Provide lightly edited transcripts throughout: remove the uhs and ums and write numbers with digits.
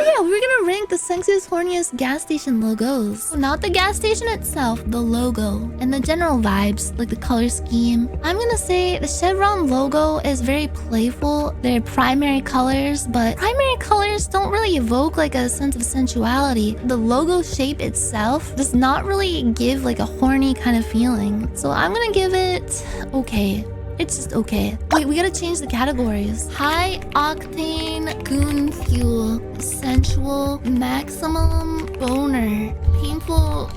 yeah, we're gonna rank the sexiest, horniest gas station logos. Not the gas station itself, the logo. And the general vibes, like the color scheme. I'm gonna say the Chevron logo is very playful. They're primary colors, but primary colors don't really evoke like a sense of sensuality. The logo shape itself does not really give like a horny kind of feeling. So I'm gonna give it okay. It's just okay. Wait, we gotta change the categories. High octane goon fuel, sensual, maximum boner, painful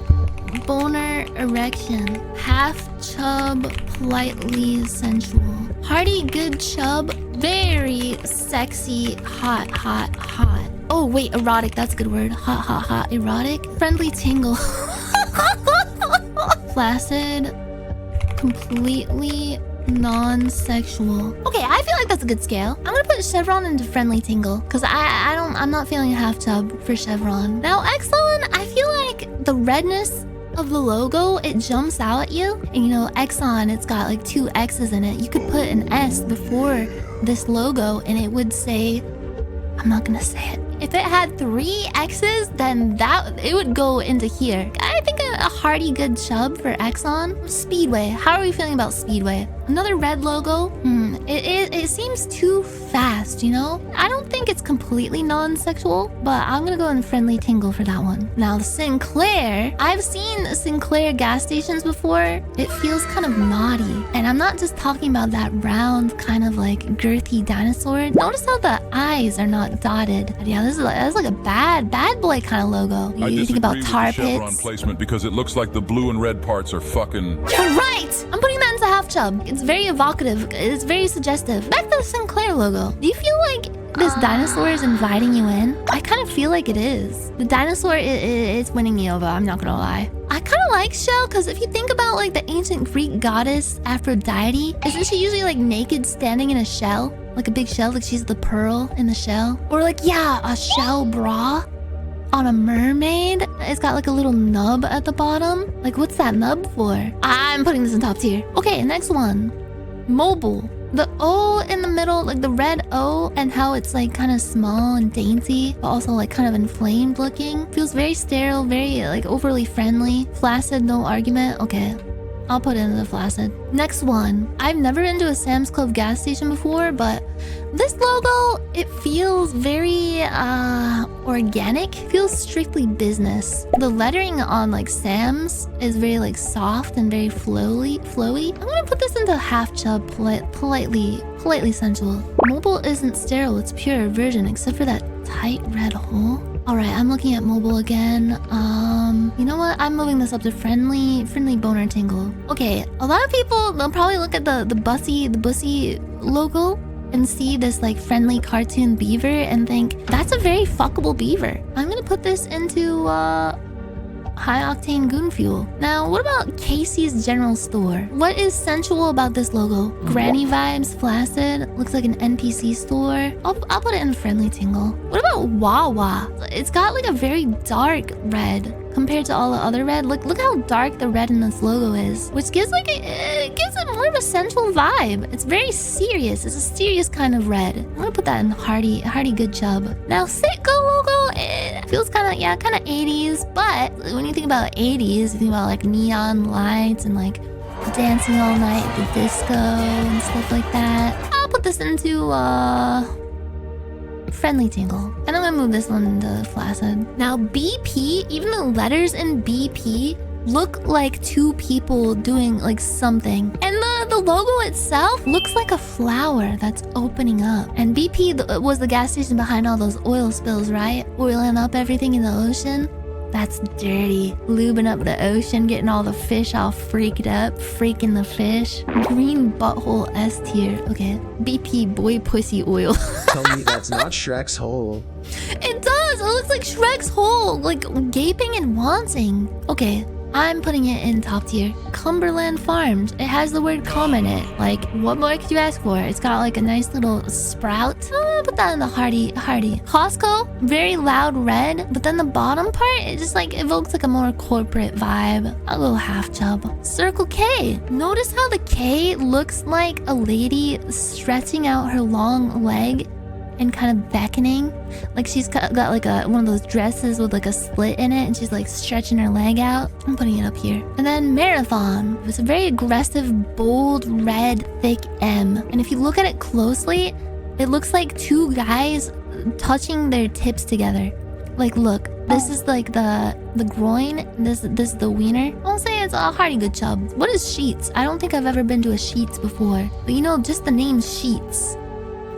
boner erection, half chub, politely sensual, hearty good chub, very sexy, hot, hot, hot. Oh wait, erotic, that's a good word. Hot, hot, hot, erotic, friendly tingle, flaccid, completely non-sexual. Okay, I feel like that's a good scale. I'm gonna put Chevron into friendly tingle because I'm not feeling half chub for Chevron. Now Exxon, I feel like the redness of the logo, it jumps out at you. And you know, Exxon, it's got like 2 X's in it. You could put an S before this logo and it would say, I'm not gonna say it. If it had 3 X's, then it would go into here. I think a hearty good chub for Exxon. Speedway, how are we feeling about Speedway? Another red logo. It seems too fast, you know? I don't think it's completely non-sexual, but I'm gonna go in friendly tingle for that one. Now, Sinclair. I've seen Sinclair gas stations before. It feels kind of naughty. And I'm not just talking about that round, kind of like girthy dinosaur. Notice how the eyes are not dotted. Yeah, that's like a bad boy kind of logo. You think about tar pits. Placement because it looks like the blue and red parts are fucking... You're right! I'm putting that into half chub. It's very evocative. It's very suggestive. Back to the Sinclair logo. Do you feel like this dinosaur is inviting you in? I kind of feel like it is. The dinosaur is winning me over, I'm not gonna lie. I kind of like Shell because if you think about like the ancient Greek goddess Aphrodite, isn't she usually like naked standing in a shell? Like a big shell, like she's the pearl in the shell? Or like, yeah, a shell bra on a mermaid. It's got like a little nub at the bottom. Like, what's that nub for? I'm putting this in top tier. Okay, next one. Mobil. The O in the middle, like the red O, and how it's like kind of small and dainty, but also like kind of inflamed looking. Feels very sterile, very like overly friendly. Flaccid, no argument. Okay, I'll put it into the flaccid. Next one. I've never been to a Sam's Club gas station before, but this logo, it feels very organic. Feels strictly business. The lettering on like Sam's is very like soft and very flowy. I'm gonna put this into half chub, politely sensual. Mobil isn't sterile, it's pure virgin except for that tight red hole. Alright, I'm looking at Mobil again. You know what? I'm moving this up to friendly boner tingle. Okay, a lot of people, they'll probably look at the Buc-ee logo and see this like friendly cartoon beaver and think, that's a very fuckable beaver. I'm gonna put this into high octane goon fuel. Now, what about Casey's General Store? What is sensual about this logo? Granny vibes, flaccid, looks like an NPC store. I'll put it in friendly tingle. What about Wawa? It's got like a very dark red compared to all the other red. Look how dark the red in this logo is, which gives like it gives it more of a sensual vibe. It's very serious. It's a serious kind of red. I'm gonna put that in hearty good chub. Now, Citgo logo, it feels kind of 80s, but when you think about 80s, you think about like neon lights and like dancing all night at the disco and stuff like that. I'll put this into friendly tingle. And I'm gonna move this one into flaccid. Now BP, even the letters in BP look like 2 people doing like something. And the logo itself looks like a flower that's opening up. And BP was the gas station behind all those oil spills, right? Oiling up everything in the ocean. That's dirty. Lubing up the ocean, getting all the fish all freaked up, freaking the fish. Green butthole S tier. Okay. BP boy pussy oil. Tell me that's not Shrek's hole. It does. It looks like Shrek's hole, like gaping and wanting. Okay. I'm putting it in top tier. Cumberland Farms. It has the word "cum" in it. Like, what more could you ask for? It's got like a nice little sprout. Put that in the hearty. Costco, very loud red, but then the bottom part, it just like evokes like a more corporate vibe. I'll go half chub. Circle K. Notice how the K looks like a lady stretching out her long leg and kind of beckoning. Like she's got like one of those dresses with like a split in it, and she's like stretching her leg out. I'm putting it up here. And then Marathon. It's a very aggressive, bold, red, thick M. And if you look at it closely, it looks like two guys touching their tips together. Like, look, this is like the groin. This is the wiener. I'll say it's a hearty good chub. What is Sheetz? I don't think I've ever been to a Sheetz before. But you know, just the name Sheetz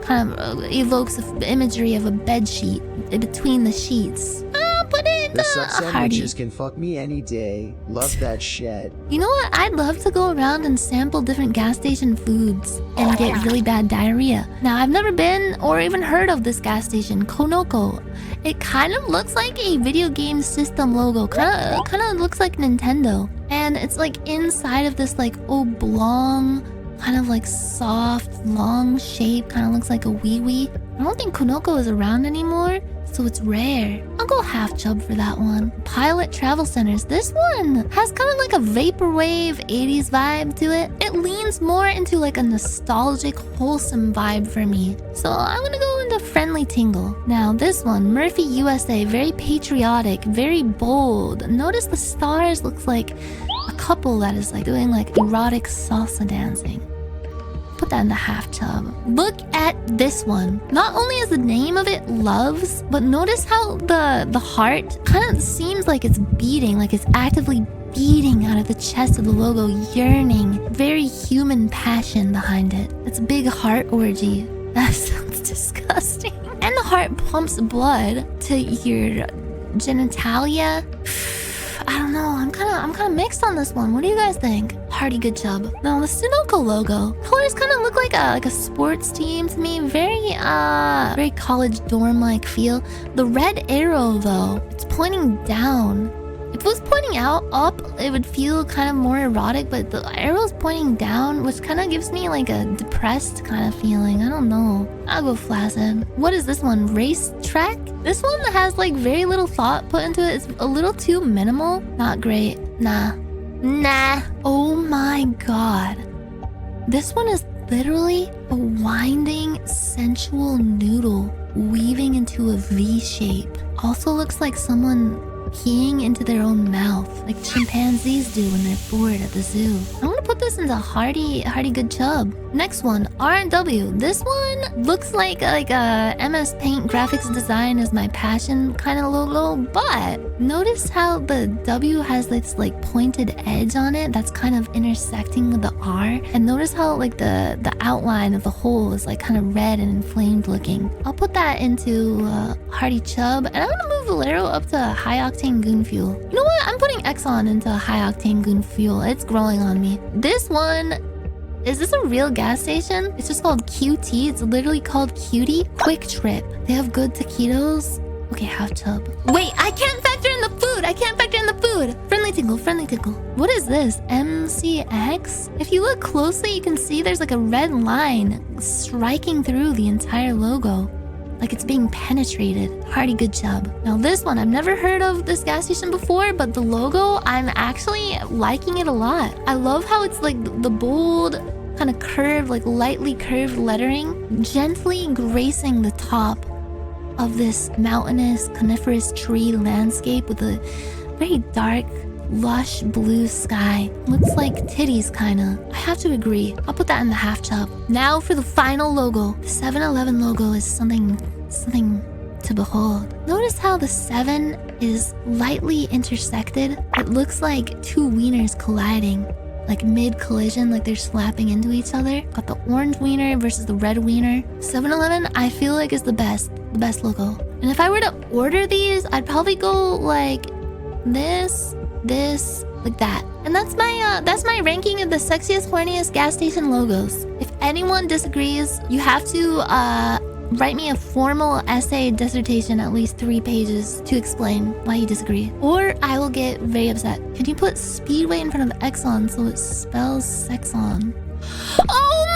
kind of evokes the imagery of a bed sheet between the sheets. But it's The sub hearty. sandwiches can fuck me any day. Love that shit. You know what? I'd love to go around and sample different gas station foods and get really bad diarrhea. Now, I've never been or even heard of this gas station, Conoco. It kind of looks like a video game system logo. Kind of looks like Nintendo. And it's like inside of this like oblong, kind of like soft, long shape. Kind of looks like a wee-wee. I don't think Conoco is around anymore, so it's rare. I'll go half chub for that one. Pilot Travel Centers. This one has kind of like a vaporwave 80s vibe to it. It leans more into like a nostalgic, wholesome vibe for me. So I'm gonna go into Friendly Tingle. Now this one, Murphy USA, very patriotic, very bold. Notice the stars looks like a couple that is like doing like erotic salsa dancing. Put that in the half chub. Look at this one. Not only is the name of it Loves, but notice how the heart kind of seems like it's beating, like it's actively beating out of the chest of the logo, yearning. Very human passion behind it. It's a big heart orgy. That sounds disgusting. And the heart pumps blood to your genitalia. I don't know. I'm kind of mixed on this one. What do you guys think? Hearty good chub. Now the Sunoco logo. Colors kind of look like a sports team to me. Very college dorm-like feel. The red arrow though, it's pointing down. If it was pointing up, it would feel kind of more erotic, but the arrow's pointing down, which kind of gives me like a depressed kind of feeling. I don't know. I'll go flaccid. What is this one? RaceTrac? This one has like very little thought put into it. It's a little too minimal. Not great. Nah. Oh my god. This one is literally a winding, sensual noodle weaving into a V shape. Also looks like someone peeing into their own mouth, like chimpanzees do when they're bored at the zoo. I want to put this into hearty good chub. Next one, R&W. This one looks like a MS Paint graphics design is my passion kind of logo, but notice how the W has this like pointed edge on it that's kind of intersecting with the R, and notice how like the outline of the hole is like kind of red and inflamed looking. I'll put that into hearty chub, and I'm gonna move Valero up to high octane goon fuel. You know what? I'm putting Exxon into high octane goon fuel. It's growing on me. This one, is this a real gas station? It's just called QT. It's literally called Cutie. Quick Trip. They have good taquitos. Okay, half chub. Wait, I can't factor in the food. Friendly Tinkle. What is this? MCX? If you look closely, you can see there's like a red line striking through the entire logo. Like it's being penetrated. Hearty good chub. Now this one, I've never heard of this gas station before, but the logo, I'm actually liking it a lot. I love how it's like the bold, kind of curved, like lightly curved lettering, gently gracing the top of this mountainous, coniferous tree landscape with a very dark, lush blue sky. Looks like titties kinda. I have to agree. I'll put that in the half chub. Now for the final logo. The 7-Eleven logo is something to behold. Notice how the 7 is lightly intersected. It looks like two wieners colliding, like mid-collision, like they're slapping into each other. Got the orange wiener versus the red wiener. 7-Eleven, I feel like is the best logo. And if I were to order these, I'd probably go like this, like that. And that's my ranking of the sexiest, horniest gas station logos. If anyone disagrees, you have to write me a formal essay dissertation, at least 3 pages, to explain why you disagree. Or I will get very upset. Can you put Speedway in front of Exxon so it spells sex on? Oh